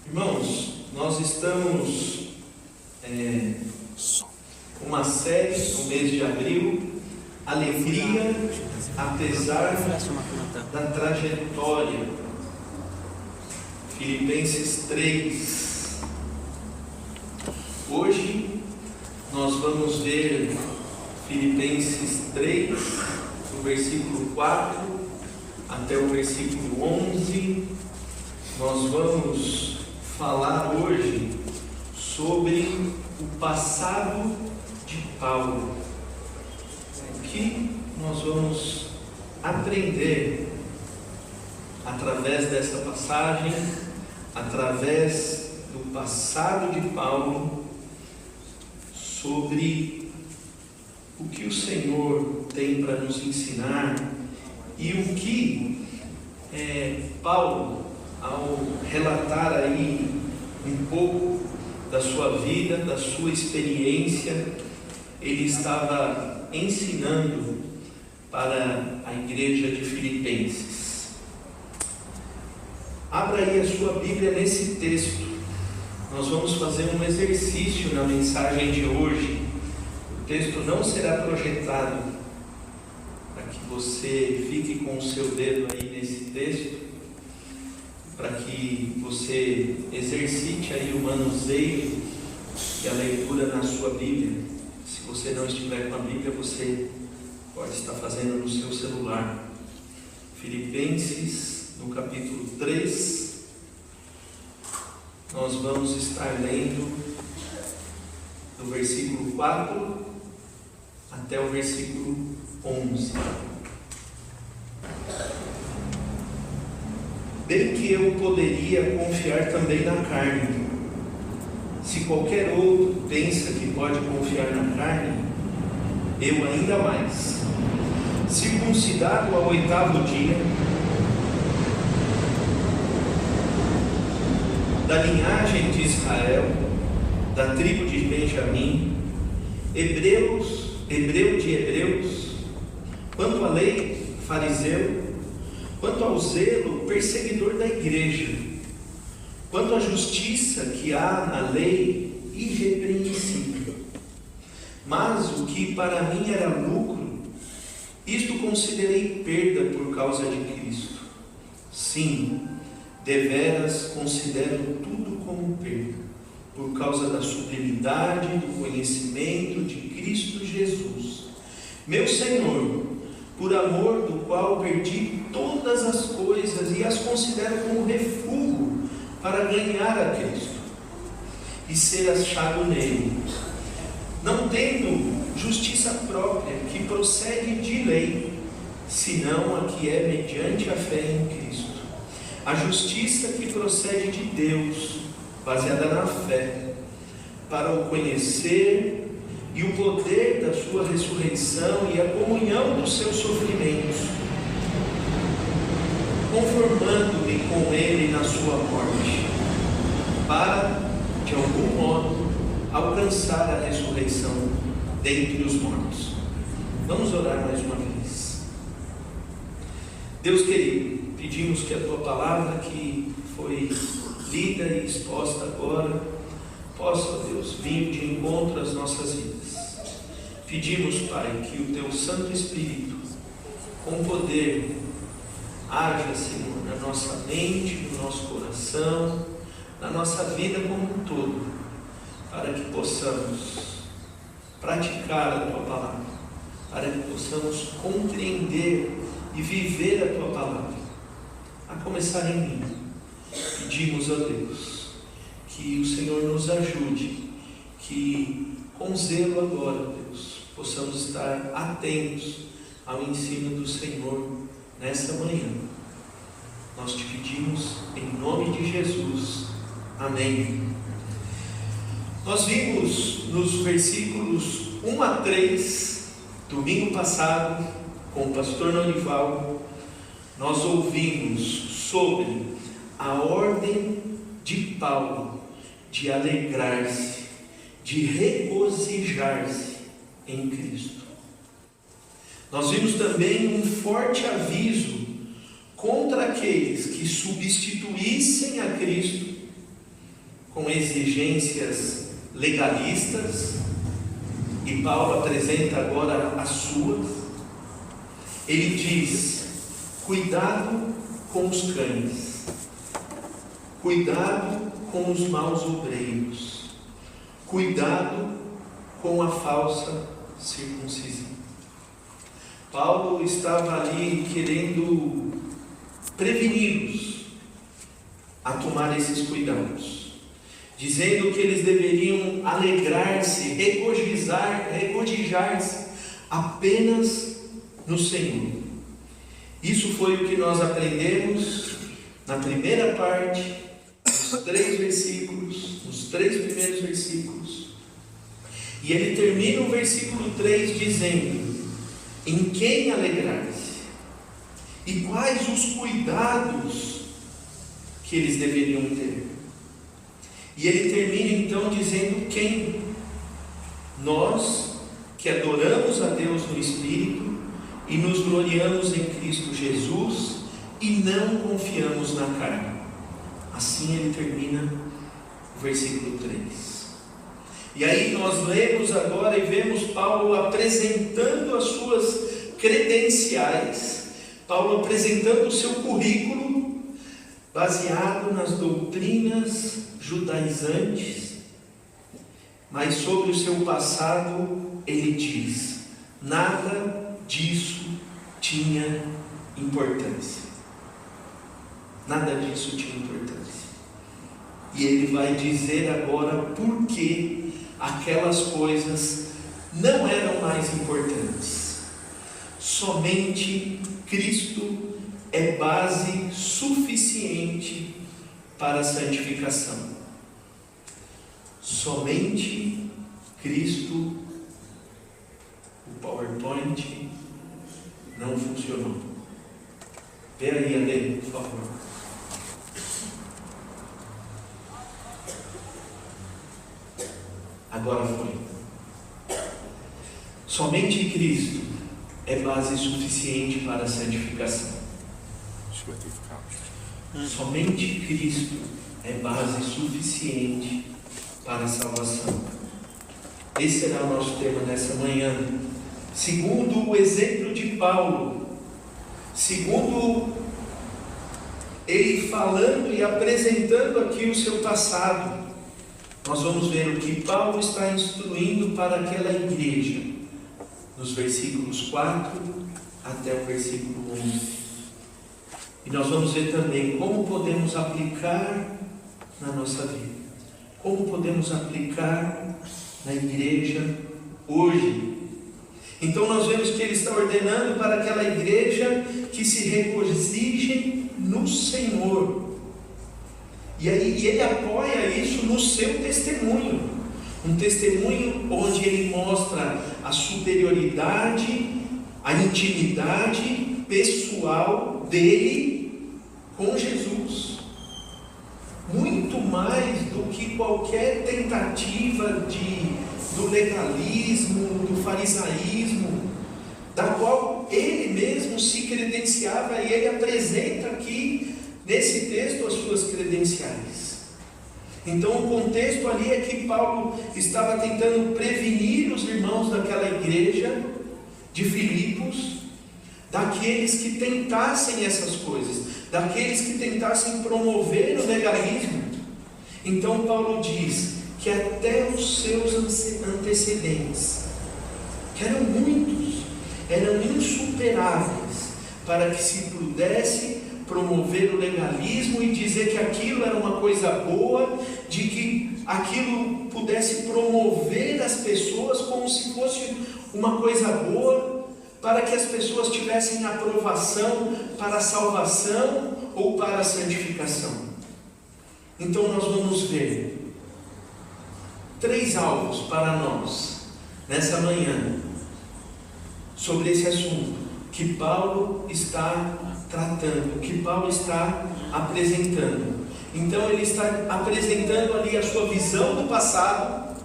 Irmãos, nós estamos com uma série no mês de abril, Alegria apesar da trajetória, Filipenses 3. Hoje nós vamos ver Filipenses 3, do versículo 4 até o versículo 11. Nós vamos falar hoje sobre o passado de Paulo. O que nós vamos aprender através dessa passagem, através do passado de Paulo, sobre o que o Senhor tem para nos ensinar e o que Paulo, ao relatar aí um pouco da sua vida, da sua experiência, ele estava ensinando para a igreja de Filipenses. Abra aí a sua Bíblia nesse texto. Nós vamos fazer um exercício na mensagem de hoje. O texto não será projetado para que você fique com o seu dedo aí nesse texto, para que você exercite aí o manuseio e a leitura na sua Bíblia. Se você não estiver com a Bíblia, você pode estar fazendo no seu celular. Filipenses, no capítulo 3, nós vamos estar lendo do versículo 4 até o versículo 11. Bem que eu poderia confiar também na carne. Se qualquer outro pensa que pode confiar na carne, eu ainda mais. Circuncidado ao 8º dia, da linhagem de Israel, da tribo de Benjamim, hebreu de hebreus, quanto à lei, fariseu, quanto ao zelo, perseguidor da igreja, quanto à justiça que há na lei, irrepreensível. Mas o que para mim era lucro, isto considerei perda por causa de Cristo. Sim, deveras considero tudo como perda, por causa da sublimidade do conhecimento de Cristo Jesus, meu Senhor, por amor do qual perdi todas as coisas e as considero como refúgio para ganhar a Cristo e ser achado nele, não tendo justiça própria que procede de lei, senão a que é mediante a fé em Cristo, a justiça que procede de Deus, baseada na fé, para o conhecer e o poder da sua ressurreição e a comunhão dos seus sofrimentos, conformando-me com ele na sua morte, para, de algum modo, alcançar a ressurreição dentre os mortos. Vamos orar mais uma vez. Deus querido, pedimos que a tua palavra que foi lida e exposta agora possa, Deus, vir de encontro às nossas vidas. Pedimos, Pai, que o teu Santo Espírito, com poder, haja, Senhor, na nossa mente, no nosso coração, na nossa vida como um todo, para que possamos praticar a tua palavra, para que possamos compreender e viver a tua palavra, a começar em mim. Pedimos a Deus que o Senhor nos ajude, que com zelo agora, Deus, possamos estar atentos ao ensino do Senhor nessa manhã. Nós te pedimos em nome de Jesus. Amém. Nós vimos nos versículos 1 a 3, domingo passado, com o pastor Norival, nós ouvimos sobre a ordem de Paulo de alegrar-se, de regozijar-se em Cristo. Nós vimos também um forte aviso contra aqueles que substituíssem a Cristo com exigências legalistas, e Paulo apresenta agora as suas. Ele diz: cuidado com os cães, cuidado com os maus obreiros, cuidado com a falsa circuncisão. Paulo estava ali querendo preveni-los a tomar esses cuidados, dizendo que eles deveriam alegrar-se, regozijar-se apenas no Senhor. Isso foi o que nós aprendemos na primeira parte, nos 3 versículos, nos 3 primeiros versículos. E ele termina o versículo 3 dizendo: em quem alegrar-se? E quais os cuidados que eles deveriam ter? E ele termina então dizendo quem? Nós que adoramos a Deus no Espírito e nos gloriamos em Cristo Jesus e não confiamos na carne. Assim ele termina o versículo 3. E aí nós lemos agora e vemos Paulo apresentando as suas credenciais, Paulo apresentando o seu currículo, baseado nas doutrinas judaizantes, mas sobre o seu passado ele diz: nada disso tinha importância. Nada disso tinha importância. E ele vai dizer agora por que aquelas coisas não eram mais importantes. Somente Cristo é base suficiente para a santificação. Somente Cristo. O PowerPoint não funcionou. Vê aí, Ale, por favor. Agora foi. Somente Cristo é base suficiente para a santificação. Somente Cristo é base suficiente para a salvação. Esse será o nosso tema nessa manhã. Segundo o exemplo de Paulo, segundo ele falando e apresentando aqui o seu passado, nós vamos ver o que Paulo está instruindo para aquela igreja, nos versículos 4 até o versículo 11. E nós vamos ver também como podemos aplicar na nossa vida, como podemos aplicar na igreja hoje. Então nós vemos que ele está ordenando para aquela igreja que se regozijem no Senhor. E ele apoia isso no seu testemunho, um testemunho onde ele mostra a superioridade, a intimidade pessoal dele com Jesus, muito mais do que qualquer tentativa do legalismo, do farisaísmo, da qual ele mesmo se credenciava, e ele apresenta aqui nesse texto as suas credenciais. Então o contexto ali é que Paulo estava tentando prevenir os irmãos daquela igreja de Filipos daqueles que tentassem essas coisas, daqueles que tentassem promover o legalismo. Então Paulo diz que até os seus antecedentes, que eram muitos, eram insuperáveis para que se pudesse promover o legalismo e dizer que aquilo era uma coisa boa, de que aquilo pudesse promover as pessoas como se fosse uma coisa boa, para que as pessoas tivessem aprovação para a salvação ou para a santificação. Então nós vamos ver 3 alvos para nós nessa manhã sobre esse assunto que Paulo está tratando, que Paulo está apresentando. Então ele está apresentando ali a sua visão do passado.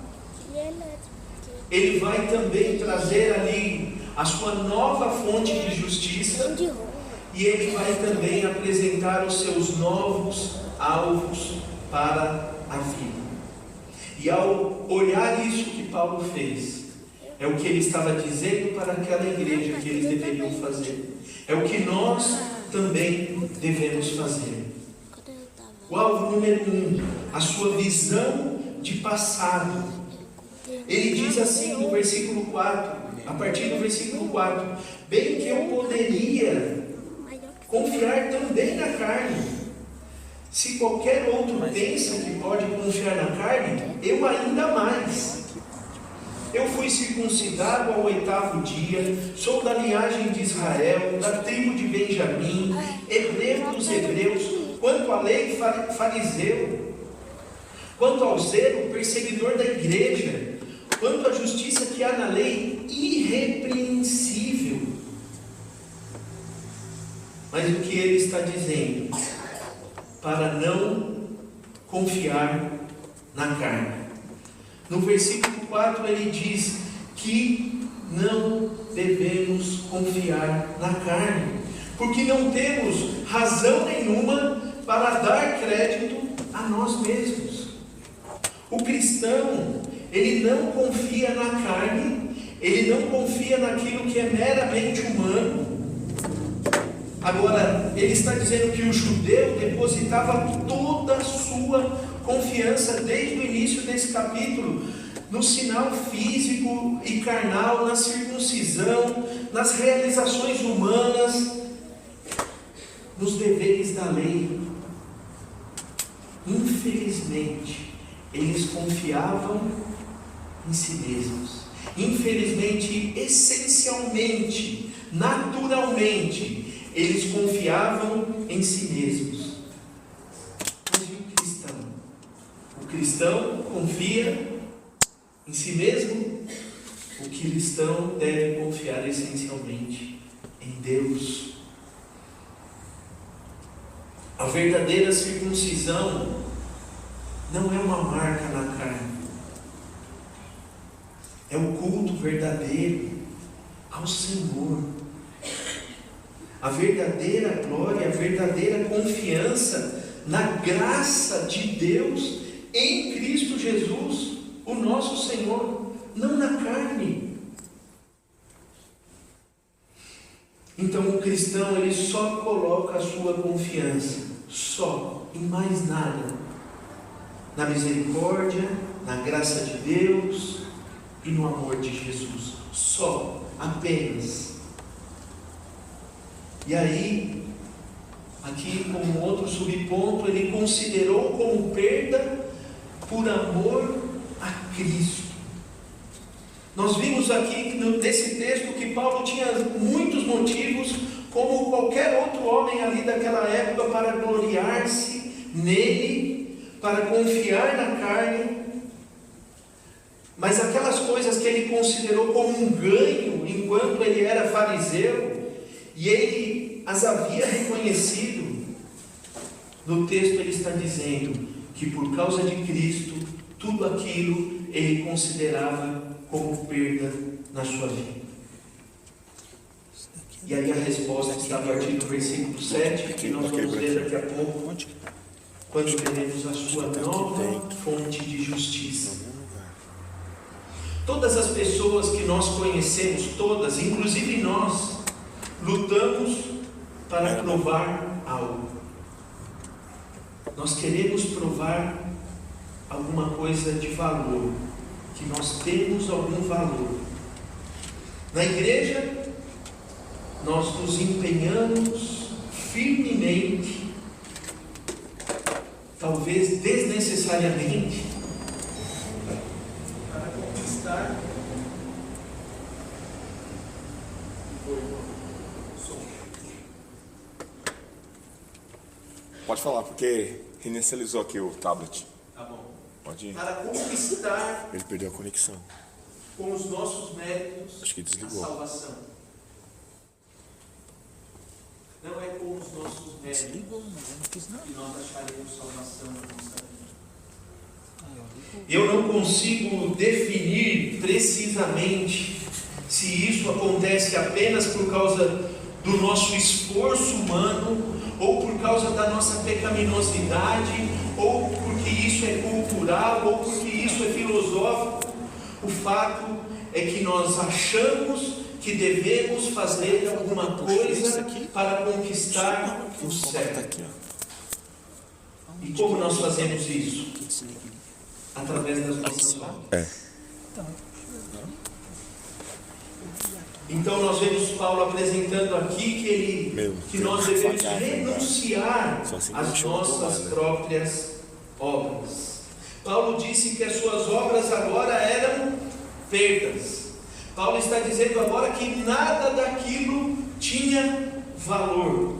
Ele vai também trazer ali a sua nova fonte de justiça, e ele vai também apresentar os seus novos alvos para a vida. E ao olhar isso que Paulo fez, é o que ele estava dizendo para aquela igreja que eles deveriam fazer. É o que nós também devemos fazer. O alvo número 1, a sua visão de passado. Ele diz assim no versículo 4, a partir do versículo 4: bem que eu poderia confiar também na carne. Se qualquer outro pensa que pode confiar na carne, eu ainda mais. Eu fui circuncidado ao 8º dia, sou da linhagem de Israel, da tribo de Benjamim, hebreu dos hebreus, quanto à lei, fariseu, quanto ao zelo, perseguidor da igreja, quanto à justiça que há na lei, irrepreensível. Mas o que ele está dizendo? Para não confiar na carne. No versículo 4 ele diz que não devemos confiar na carne, porque não temos razão nenhuma para dar crédito a nós mesmos. O cristão, ele não confia na carne, ele não confia naquilo que é meramente humano. Agora, ele está dizendo que o judeu depositava toda a sua confiança desde o início desse capítulo no sinal físico e carnal, na circuncisão, nas realizações humanas, nos deveres da lei. Infelizmente, eles confiavam em si mesmos. Infelizmente, essencialmente, naturalmente, eles confiavam em si mesmos. Mas e o cristão? O cristão confia em si mesmo? O cristão deve confiar essencialmente em Deus. A verdadeira circuncisão não é uma marca na carne. É o culto verdadeiro ao Senhor. A verdadeira glória, a verdadeira confiança na graça de Deus em Cristo Jesus, o nosso Senhor, não na carne. Então o cristão, ele só coloca a sua confiança, só, em mais nada, na misericórdia, na graça de Deus e no amor de Jesus. Só, apenas. E aí, aqui como outro subponto, ele considerou como perda por amor a Cristo. Nós vimos aqui nesse texto que Paulo tinha muitos motivos, como qualquer outro homem ali daquela época, para gloriar-se nele, para confiar na carne. Mas aquelas coisas que ele considerou como um ganho enquanto ele era fariseu, e ele as havia reconhecido, no texto ele está dizendo que por causa de Cristo, tudo aquilo ele considerava como perda na sua vida. E aí a resposta está a partir do versículo 7, que nós vamos ler daqui a pouco, quando veremos a sua nova fonte de justiça. Todas as pessoas que nós conhecemos, todas, inclusive nós, lutamos para provar algo. Nós queremos provar alguma coisa de valor, que nós temos algum valor. Na igreja, nós nos empenhamos firmemente, talvez desnecessariamente, para conquistar Pode falar, porque reinicializou aqui o tablet. Tá bom. Pode ir. Para conquistar Ele perdeu a conexão. com os nossos méritos Acho que desligou. a salvação. Não é com os nossos méritos que nós acharemos salvação na nossa vida. Eu não consigo definir precisamente se isso acontece apenas por causa do nosso esforço humano, ou por causa da nossa pecaminosidade, ou porque isso é cultural ou porque isso é filosófico. O fato é que nós achamos que devemos fazer alguma coisa para conquistar o céu. E como nós fazemos isso? Através das nossas obras. Então nós vemos Paulo apresentando aqui que nós devemos renunciar às nossas próprias obras. Paulo disse que as suas obras agora eram perdas. Paulo está dizendo agora que nada daquilo tinha valor.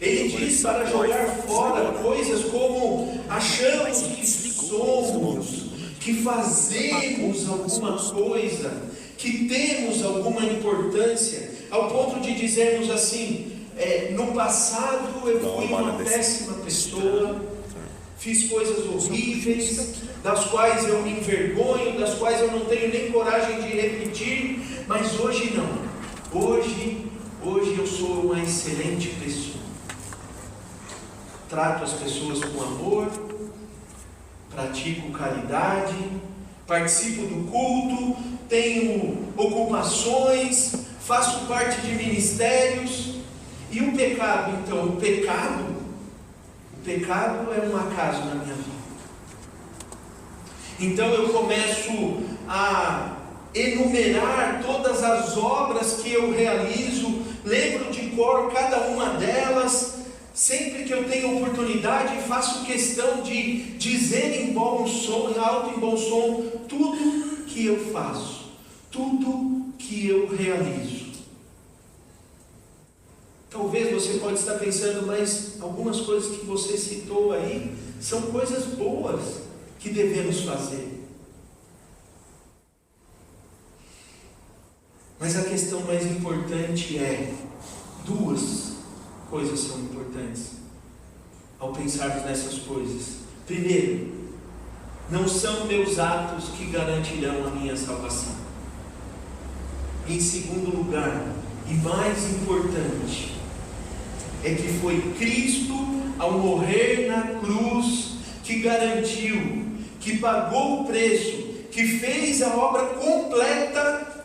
Ele diz para jogar fora coisas como achamos que somos, que fazemos alguma coisa, que temos alguma importância, ao ponto de dizermos assim, no passado eu fui uma péssima pessoa, fiz coisas horríveis, das quais eu me envergonho, das quais eu não tenho nem coragem de repetir, mas hoje não. Hoje eu sou uma excelente pessoa. Trato as pessoas com amor, pratico caridade, participo do culto, tenho ocupações, faço parte de ministérios. E o pecado, então? O pecado é um acaso na minha vida. Então eu começo a enumerar todas as obras que eu realizo, lembro de cor cada uma delas. Sempre que eu tenho oportunidade, faço questão de dizer em bom som, alto em bom som, tudo que eu faço, tudo que eu realizo. Talvez você pode estar pensando, mas algumas coisas que você citou aí são coisas boas que devemos fazer. Mas a questão mais importante é, duas coisas são importantes ao pensarmos nessas coisas. Primeiro, não são meus atos que garantirão a minha salvação. Em segundo lugar, e mais importante, é que foi Cristo, ao morrer na cruz, que garantiu, que pagou o preço, que fez a obra completa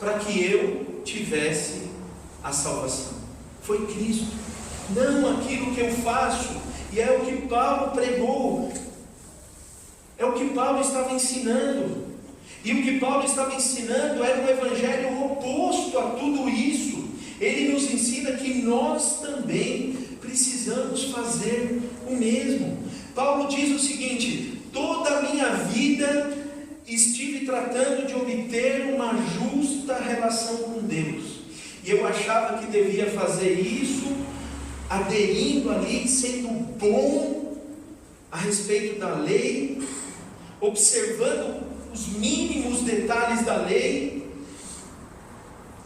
para que eu tivesse a salvação. Foi Cristo, não aquilo que eu faço. E é o que Paulo pregou, é o que Paulo estava ensinando. E o que Paulo estava ensinando era um evangelho oposto a tudo isso. Ele nos ensina que nós também precisamos fazer o mesmo. Paulo diz o seguinte: toda a minha vida estive tratando de obter uma justa relação com Deus. E eu achava que devia fazer isso, aderindo ali, sendo bom a respeito da lei, observando os mínimos detalhes da lei.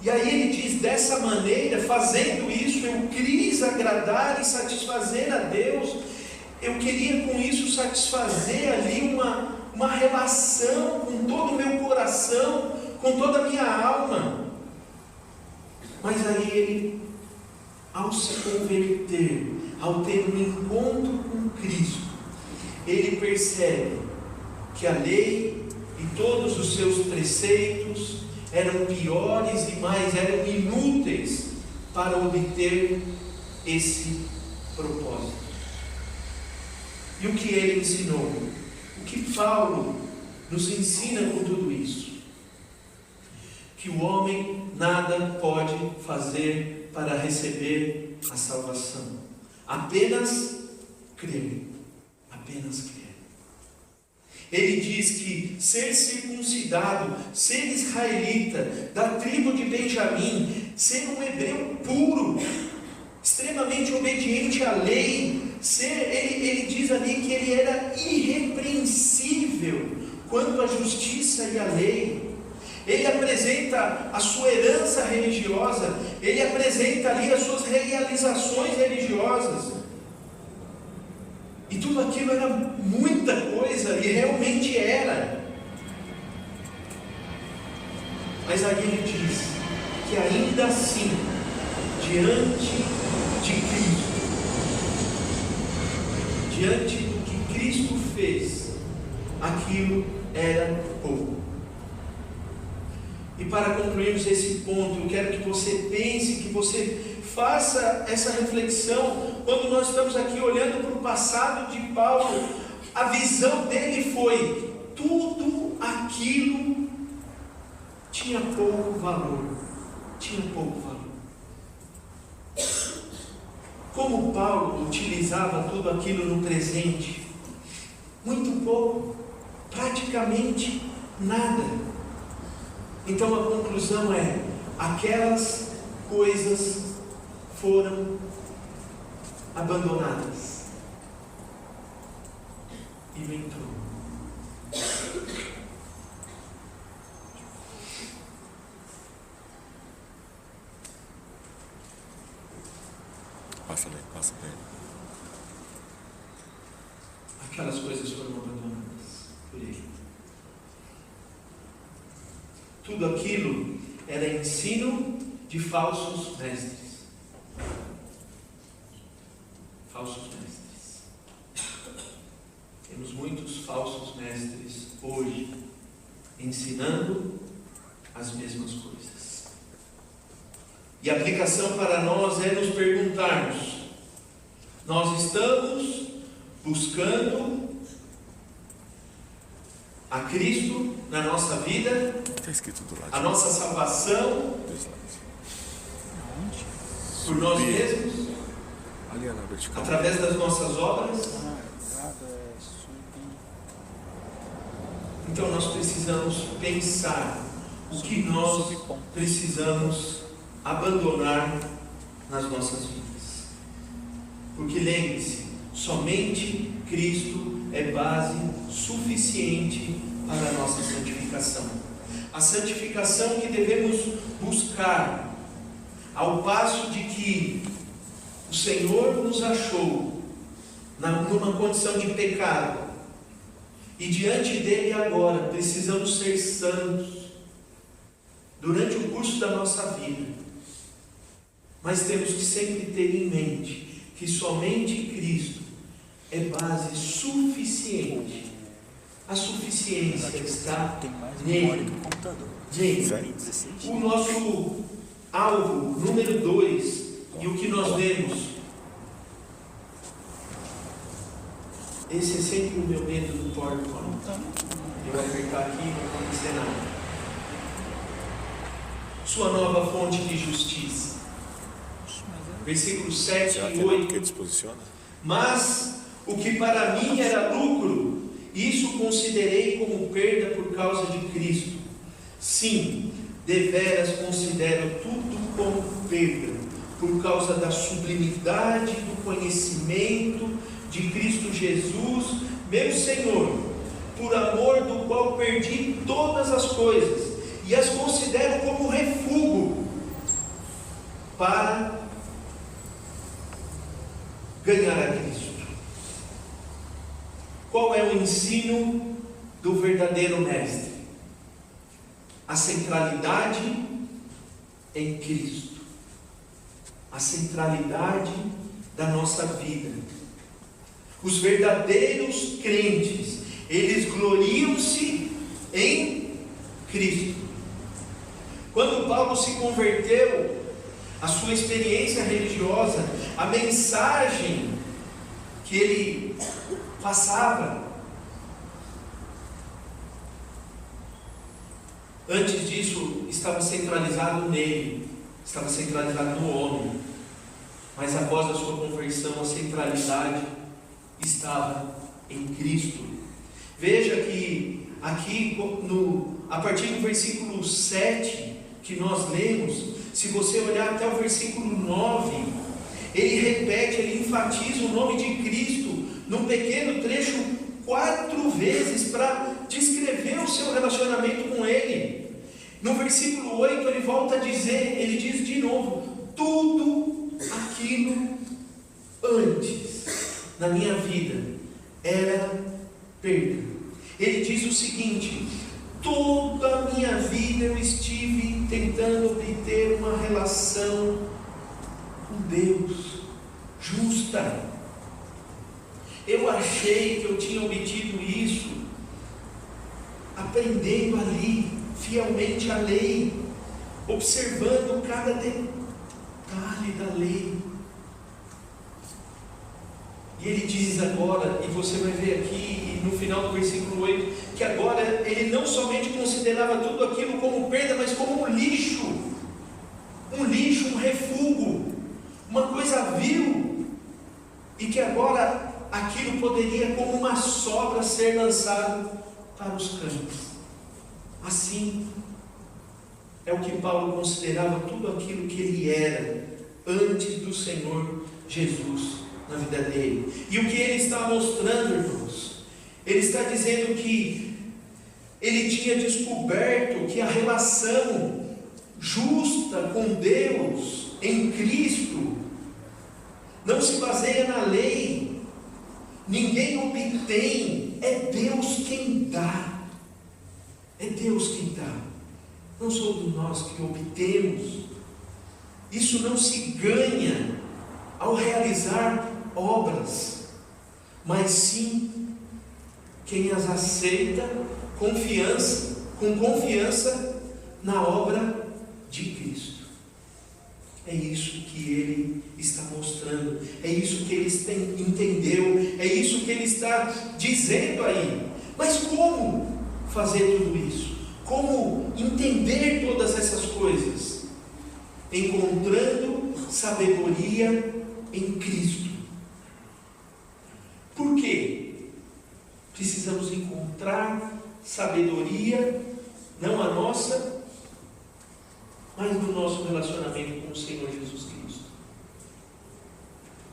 E aí ele diz, dessa maneira, fazendo isso, eu quis agradar e satisfazer a Deus. Eu queria com isso satisfazer ali uma relação com todo o meu coração, com toda a minha alma. Mas aí ele, ao se converter, ao ter um encontro com Cristo, ele percebe que a lei e todos os seus preceitos eram piores e eram inúteis para obter esse propósito. E o que ele ensinou? O que Paulo nos ensina com tudo isso? Que o homem nada pode fazer para receber a salvação. Apenas crer. Apenas crer. Ele diz que ser circuncidado, ser israelita, da tribo de Benjamim, ser um hebreu puro, extremamente obediente à lei, ele diz ali que ele era irrepreensível quanto à justiça e à lei. Ele apresenta a sua herança religiosa, ele apresenta ali as suas realizações religiosas. E tudo aquilo era muita coisa, e realmente era. Mas aí ele diz que ainda assim, diante de Cristo, diante do que Cristo vez aquilo era pouco. E para concluirmos esse ponto, eu quero que você pense, que você faça essa reflexão. Quando nós estamos aqui olhando para o passado de Paulo, a visão dele foi: tudo aquilo tinha pouco valor. Tinha pouco valor. Como Paulo utilizava tudo aquilo no presente? Muito pouco, praticamente nada. Então a conclusão é: aquelas coisas foram abandonadas. E não entrou. Passa bem. Aquelas coisas foram abandonadas por ele. Tudo aquilo era ensino de falsos mestres. Falsos mestres. Temos muitos falsos mestres hoje ensinando as mesmas coisas. E a aplicação para nós é nos perguntarmos: nós estamos buscando a Cristo na nossa vida? Está escrito do lado. A nossa salvação por nós mesmos? Ali na vertical. Através das nossas obras? Então nós precisamos pensar o que nós precisamos abandonar nas nossas vidas. Porque lembre-se, somente Cristo é base suficiente para a nossa santificação. A santificação que devemos buscar, ao passo de que o Senhor nos achou numa condição de pecado, e diante dele agora precisamos ser santos durante o curso da nossa vida. Mas temos que sempre ter em mente que somente Cristo é base suficiente. A suficiência está nele. Gente, o nosso alvo número 2, e o que nós vemos, esse é sempre o meu medo do PowerPoint. Eu apertar aqui e não acontecer nada. Sua nova fonte de justiça. Versículos 7 e 8. Mas o que para mim era lucro, isso considerei como perda por causa de Cristo. Sim, deveras considero tudo como perda, por causa da sublimidade do conhecimento de Cristo Jesus, meu Senhor, por amor do qual perdi todas as coisas, e as considero como refúgio para ganhar a Cristo. Qual é o ensino do verdadeiro mestre? A centralidade em Cristo. A centralidade da nossa vida. Os verdadeiros crentes, eles gloriam-se em Cristo. Quando Paulo se converteu, a sua experiência religiosa, a mensagem que ele passava, antes disso estava centralizado nele, estava centralizado no homem, mas após a sua conversão a centralidade estava em Cristo. Veja que aqui a partir do versículo 7 que nós lemos, se você olhar até o versículo 9, ele repete, ele enfatiza o nome de Cristo num pequeno trecho 4 vezes para descrever o seu relacionamento com ele. No versículo 8 ele volta a dizer, ele diz de novo: tudo aquilo antes na minha vida era perda. Ele diz o seguinte: toda a minha vida eu estive tentando obter uma relação com Deus justa. Eu achei que eu tinha obtido isso aprendendo ali, fielmente a lei, observando cada detalhe da lei. E ele diz agora, e você vai ver aqui no final do versículo 8, que agora ele não somente considerava tudo aquilo como perda, mas como um lixo, um refúgio, uma coisa vil, e que agora aquilo poderia como uma sobra ser lançado para os cães. Assim é o que Paulo considerava tudo aquilo que ele era antes do Senhor Jesus na vida dele. E o que ele está mostrando, irmãos? Ele está dizendo que ele tinha descoberto que a relação justa com Deus em Cristo não se baseia na lei. Ninguém obtém, é Deus quem dá. É Deus quem dá. Não somos nós que obtemos. Isso não se ganha ao realizar obras, mas sim quem as aceita com confiança na obra de Cristo. É isso que ele está mostrando, é isso que ele entendeu, é isso que ele está dizendo aí. Mas como fazer tudo isso? Como entender todas essas coisas? Encontrando sabedoria em Cristo. Por quê? Precisamos encontrar sabedoria, não a nossa, mas no nosso relacionamento com o Senhor Jesus Cristo.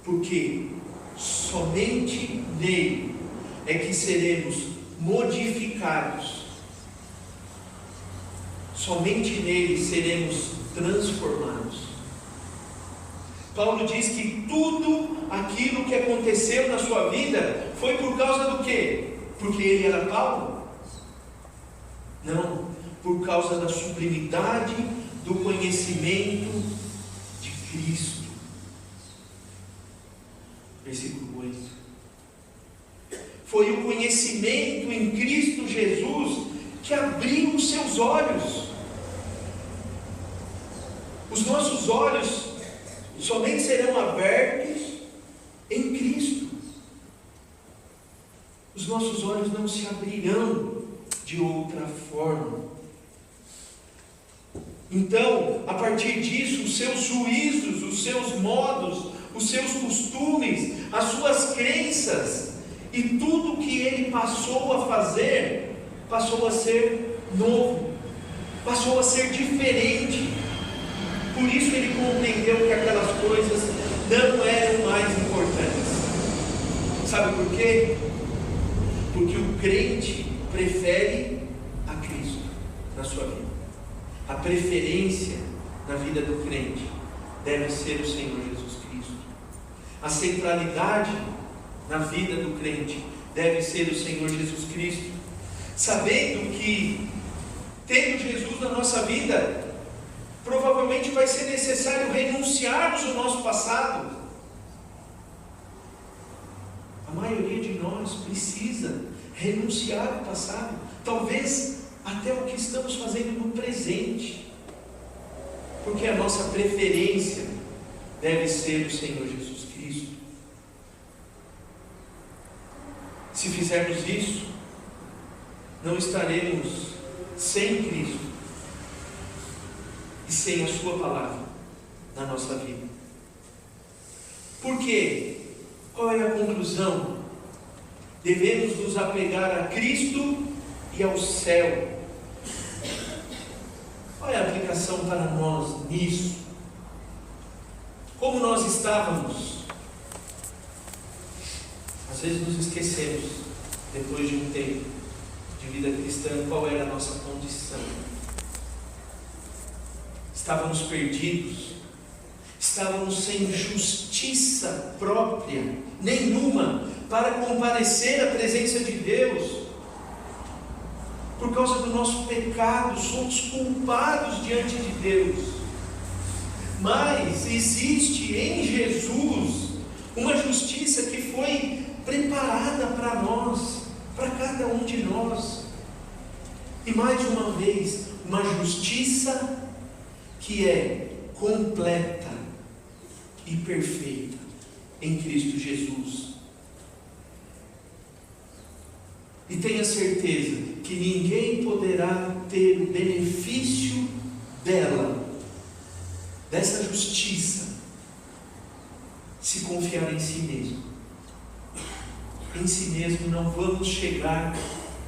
Porque somente nele é que seremos modificados. Somente nele seremos transformados. Paulo diz que tudo aquilo que aconteceu na sua vida foi por causa do quê? Porque ele era Paulo? Não, por causa da sublimidade do conhecimento de Cristo. Versículo 8. Foi o conhecimento em Cristo Jesus que abriu os seus olhos. Os nossos olhos somente serão abertos em Cristo. Os nossos olhos não se abrirão de outra forma. Então, a partir disso, os seus juízos, os seus modos, os seus costumes, as suas crenças e tudo que ele passou a fazer, passou a ser novo, passou a ser diferente. Por isso ele compreendeu que aquelas coisas não eram mais importantes. Sabe por quê? Porque o crente prefere a Cristo na sua vida. A preferência na vida do crente deve ser o Senhor Jesus Cristo. A centralidade na vida do crente deve ser o Senhor Jesus Cristo. Sabendo que, tendo Jesus na nossa vida, provavelmente vai ser necessário renunciarmos ao nosso passado. A maioria de nós precisa renunciar ao passado, talvez até o que estamos fazendo no presente, porque a nossa preferência deve ser o Senhor Jesus Cristo. Se fizermos isso, não estaremos sem Cristo e sem a sua palavra na nossa vida. Por quê? Qual é a conclusão? Devemos nos apegar a Cristo e ao céu. Qual é a aplicação para nós nisso? Como nós estávamos? Às vezes nos esquecemos, depois de um tempo de vida cristã, qual era a nossa condição. Estávamos perdidos, estávamos sem justiça própria nenhuma para comparecer à presença de Deus. Por causa do nosso pecado, somos culpados diante de Deus. Mas existe em Jesus uma justiça que foi preparada para nós, para cada um de nós. E mais uma vez, uma justiça que é completa e perfeita em Cristo Jesus. E tenha certeza que ninguém poderá ter o benefício dessa justiça, se confiar em si mesmo. Em si mesmo não vamos chegar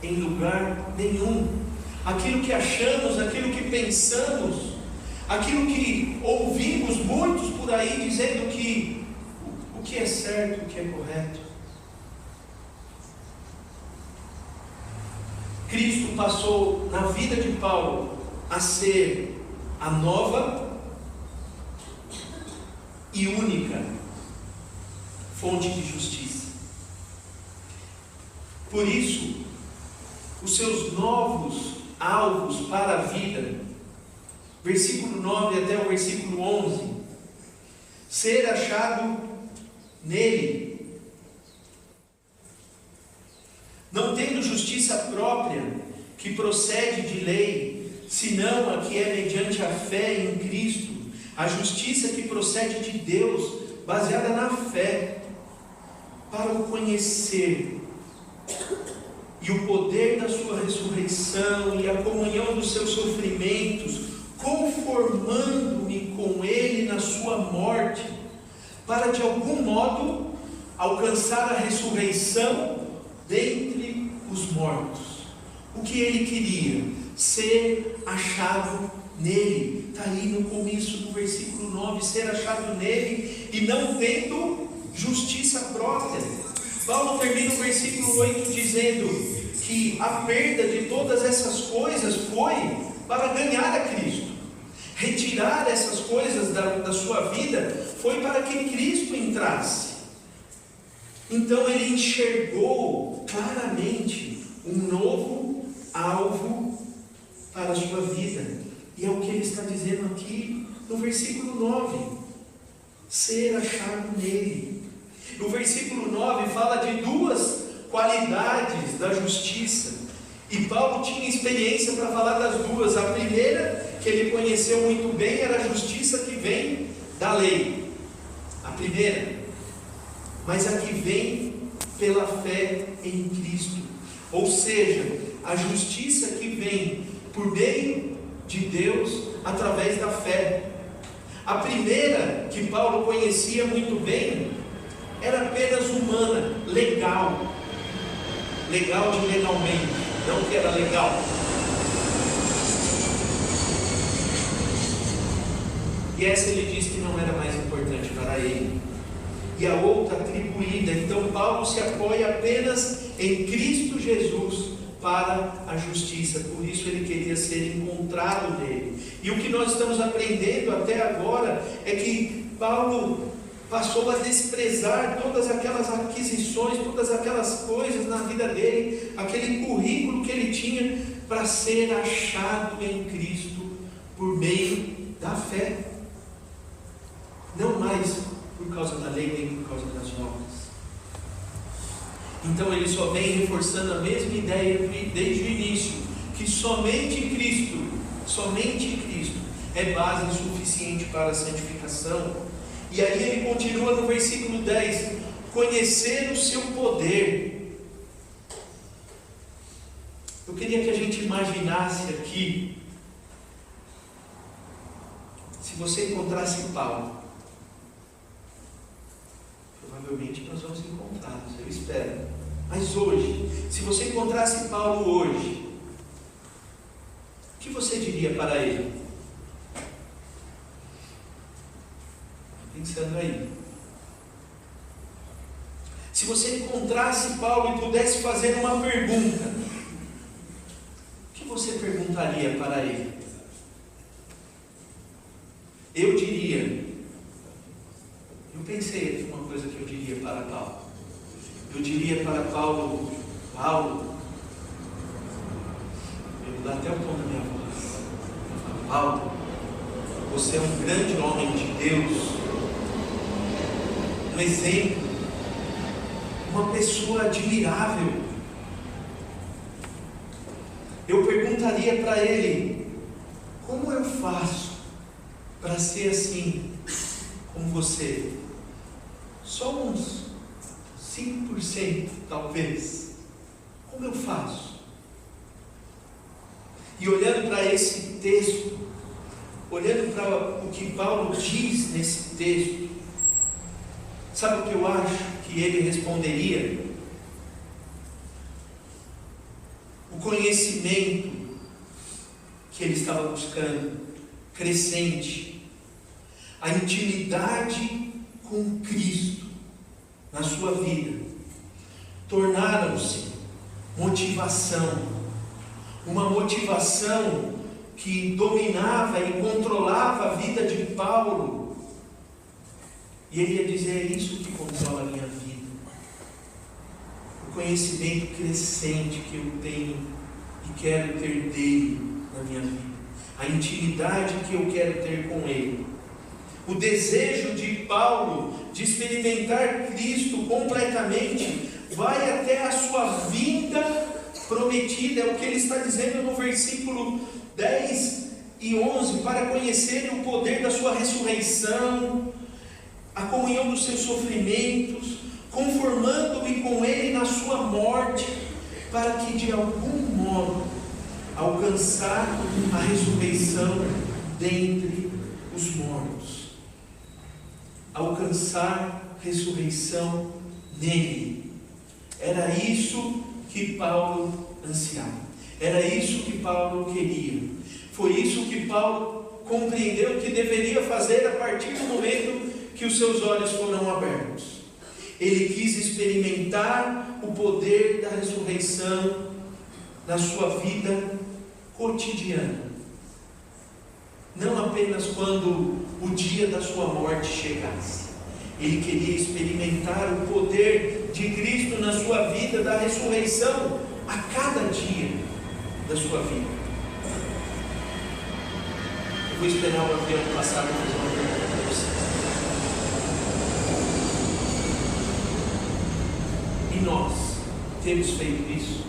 em lugar nenhum. Aquilo que achamos, aquilo que pensamos, aquilo que ouvimos muitos por aí dizendo que o que é certo, o que é correto. Cristo passou na vida de Paulo a ser a nova e única fonte de justiça. Por isso, os seus novos alvos para a vida, versículo 9 até o versículo 11, ser achado nele, não tendo justiça própria, que procede de lei, senão a que é mediante a fé em Cristo, a justiça que procede de Deus, baseada na fé, para o conhecer, e o poder da sua ressurreição, e a comunhão dos seus sofrimentos, conformando-me com ele na sua morte, para de algum modo alcançar a ressurreição dentre os mortos. O que ele queria? Ser achado nele. Está aí no começo do versículo 9, ser achado nele, e não tendo justiça própria. Paulo termina o versículo 8 dizendo que a perda de todas essas coisas foi para ganhar a Cristo. Retirar essas coisas da sua vida foi para que Cristo entrasse. Então ele enxergou claramente um novo alvo para a sua vida. E é o que ele está dizendo aqui no versículo 9. Ser achado nele. O versículo 9 fala de duas qualidades da justiça. E Paulo tinha experiência para falar das duas. A primeira, que ele conheceu muito bem, era a justiça que vem da lei. A primeira. Mas a que vem pela fé em Cristo. Ou seja, a justiça que vem por meio de Deus através da fé. A primeira, que Paulo conhecia muito bem, era apenas humana, legal. Legal de legalmente, não que era legal. E essa ele diz que não era mais importante para ele. E a outra atribuída. Então Paulo se apoia apenas em Cristo Jesus para a justiça. Por isso ele queria ser encontrado nele. E o que nós estamos aprendendo até agora é que Paulo passou a desprezar todas aquelas aquisições, todas aquelas coisas na vida dele, aquele currículo que ele tinha para ser achado em Cristo por meio da fé. Não mais por causa da lei, nem por causa das obras. Então ele só vem reforçando a mesma ideia desde o início, que somente Cristo é base suficiente para a santificação. E aí ele continua no versículo 10, conhecer o seu poder. Eu queria que a gente imaginasse aqui, se você encontrasse Paulo, provavelmente nós vamos encontrá-los, eu espero. Mas hoje, se você encontrasse Paulo hoje, o que você diria para ele? Pensando aí. Se você encontrasse Paulo e pudesse fazer uma pergunta, o que você perguntaria para ele? Eu pensei aqui uma coisa que eu diria para Paulo. Eu diria para Paulo, eu vou dar até o tom da minha voz. Paulo, você é um grande homem de Deus, um exemplo uma pessoa admirável. Eu perguntaria para ele: como eu faço para ser assim como você? Só uns 5% talvez. Como eu faço? E olhando para esse texto, olhando para o que Paulo diz nesse texto, sabe o que eu acho que ele responderia? O conhecimento que ele estava buscando, crescente, a intimidade com Cristo na sua vida, tornaram-se motivação, uma motivação que dominava e controlava a vida de Paulo. E ele ia dizer: é isso que controla a minha vida. O conhecimento crescente que eu tenho e quero ter dele na minha vida. A intimidade que eu quero ter com ele. O desejo de Paulo de experimentar Cristo completamente vai até a sua vinda prometida. É o que ele está dizendo no versículo 10 e 11. Para conhecer o poder da sua ressurreição, a comunhão dos seus sofrimentos, conformando-me com ele na sua morte, para que de algum modo alcançar a ressurreição dentre os mortos. Alcançar ressurreição nele. Era isso que Paulo ansiava. Era isso que Paulo queria. Foi isso que Paulo compreendeu que deveria fazer a partir do momento que os seus olhos foram abertos. Ele quis experimentar o poder da ressurreição na sua vida cotidiana. Não apenas quando o dia da sua morte chegasse. Ele queria experimentar o poder de Cristo na sua vida, da ressurreição, a cada dia da sua vida. Eu vou esperar o avião passar para fazer uma pergunta para você. E nós temos feito isso?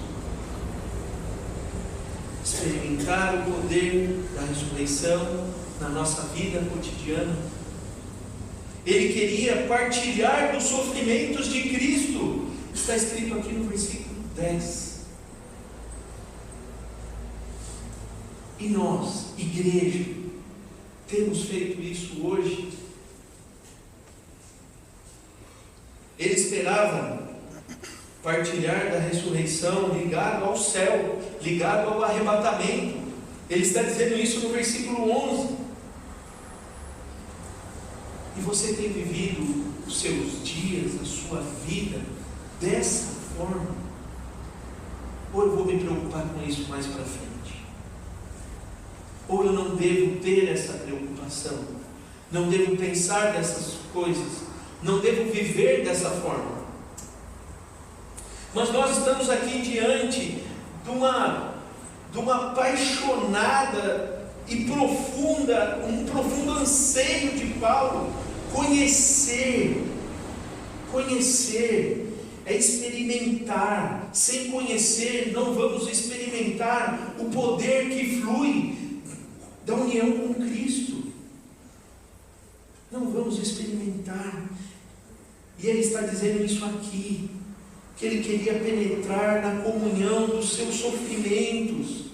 Experimentar o poder da ressurreição na nossa vida cotidiana. Ele queria partilhar dos sofrimentos de Cristo. Está escrito aqui no versículo 10. E nós, igreja, temos feito isso hoje? Ele esperava partilhar da ressurreição ligado ao céu, ligado ao arrebatamento. Ele está dizendo isso no versículo 11. E você tem vivido os seus dias, a sua vida dessa forma? Ou eu vou me preocupar com isso mais para frente? Ou eu não devo ter essa preocupação? Não devo pensar dessas coisas? Não devo viver dessa forma? Mas nós estamos aqui diante de uma apaixonada e profunda, um profundo anseio de Paulo. Conhecer é experimentar. Sem conhecer, não vamos experimentar o poder que flui da união com Cristo. Não vamos experimentar. E ele está dizendo isso aqui, que ele queria penetrar na comunhão dos seus sofrimentos.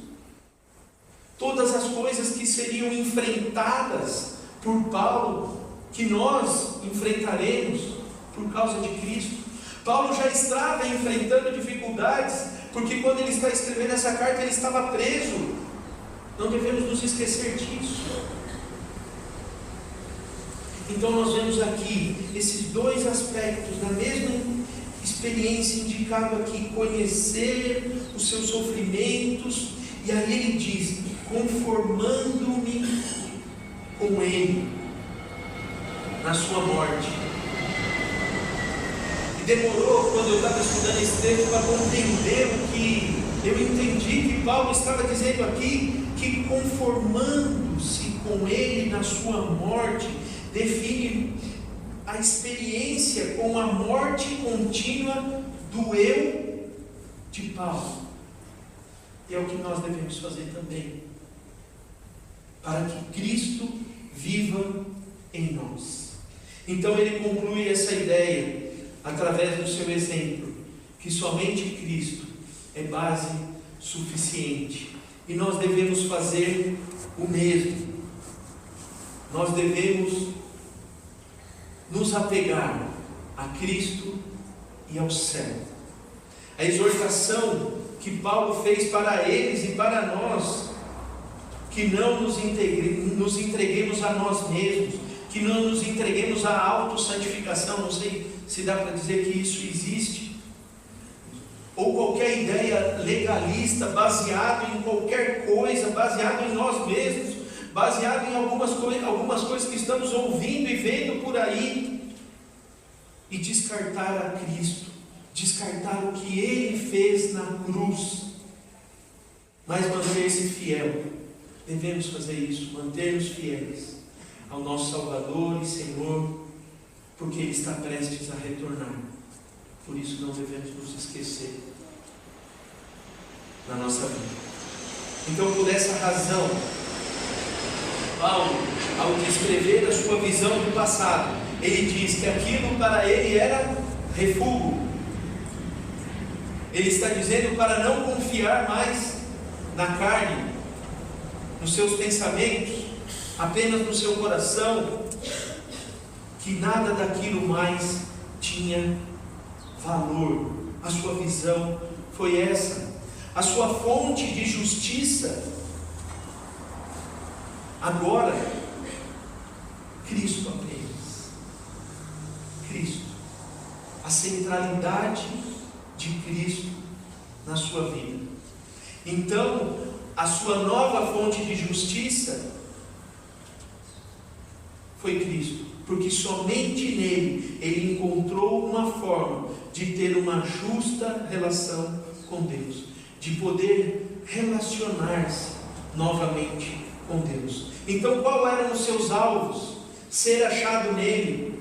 Todas as coisas que seriam enfrentadas por Paulo, que nós enfrentaremos por causa de Cristo. Paulo já estava enfrentando dificuldades, porque quando ele está escrevendo essa carta, ele estava preso. Não devemos nos esquecer disso. Então nós vemos aqui esses dois aspectos da mesma experiência indicado aqui: conhecer os seus sofrimentos. E aí ele diz: conformando-me com ele na sua morte. E demorou, quando eu estava estudando esse texto, para compreender o que eu entendi que Paulo estava dizendo aqui, que conformando-se com ele na sua morte define a experiência com a morte contínua do eu de Paulo. E é o que nós devemos fazer também, para que Cristo viva em nós. Então ele conclui essa ideia através do seu exemplo, que somente Cristo é base suficiente. E nós devemos fazer o mesmo. Nós devemos nos apegar a Cristo e ao céu. A exortação que Paulo fez para eles e para nós, que não nos entreguemos a nós mesmos, que não nos entreguemos à autossantificação, não sei se dá para dizer que isso existe, ou qualquer ideia legalista, baseado em qualquer coisa, baseado em nós mesmos, baseado em algumas coisas que estamos ouvindo e vendo por aí, e descartar a Cristo, descartar o que Ele fez na cruz, mas manter-se fiel. Devemos fazer isso, manter-nos fiéis ao nosso Salvador e Senhor, porque Ele está prestes a retornar. Por isso não devemos nos esquecer na nossa vida. Então, por essa razão, Paulo, ao descrever a sua visão do passado, ele diz que aquilo para ele era refúgio. Ele está dizendo para não confiar mais na carne, nos seus pensamentos, apenas no seu coração, que nada daquilo mais tinha valor. A sua visão foi essa. A sua fonte de justiça, agora, Cristo apenas. Cristo. A centralidade de Cristo na sua vida. Então, a sua nova fonte de justiça foi Cristo, porque somente nele ele encontrou uma forma de ter uma justa relação com Deus, de poder relacionar-se novamente com Deus. Então, qual eram os seus alvos? Ser achado nele.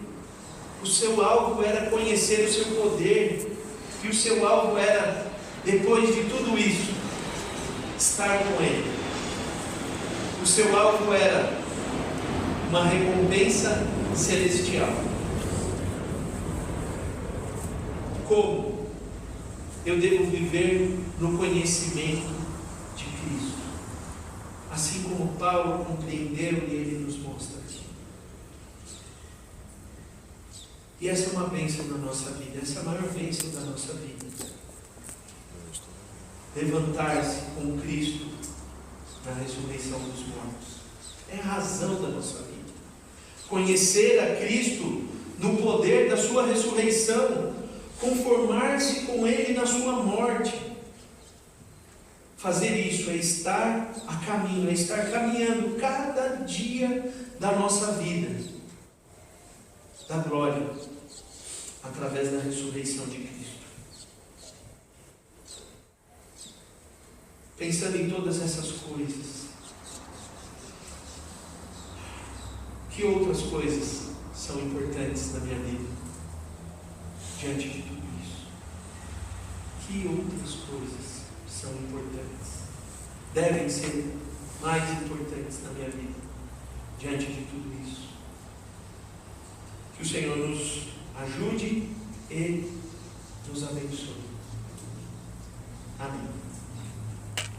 O seu alvo era conhecer o seu poder, e o seu alvo era, depois de tudo isso, estar com Ele. O seu alvo era uma recompensa celestial. Como eu devo viver no conhecimento de Cristo, assim como Paulo compreendeu e ele nos mostra aqui. E essa é uma bênção na nossa vida, essa é a maior bênção da nossa vida. Levantar-se com Cristo na ressurreição dos mortos é a razão da nossa vida. Conhecer a Cristo no poder da sua ressurreição, conformar-se com Ele na sua morte. Fazer isso é estar a caminho, é estar caminhando cada dia da nossa vida, da glória, através da ressurreição de Cristo. Pensando em todas essas coisas, que outras coisas são importantes na minha vida, diante de tudo isso? Que outras coisas são importantes, devem ser mais importantes na minha vida, diante de tudo isso? Que o Senhor nos ajude e nos abençoe. Amém.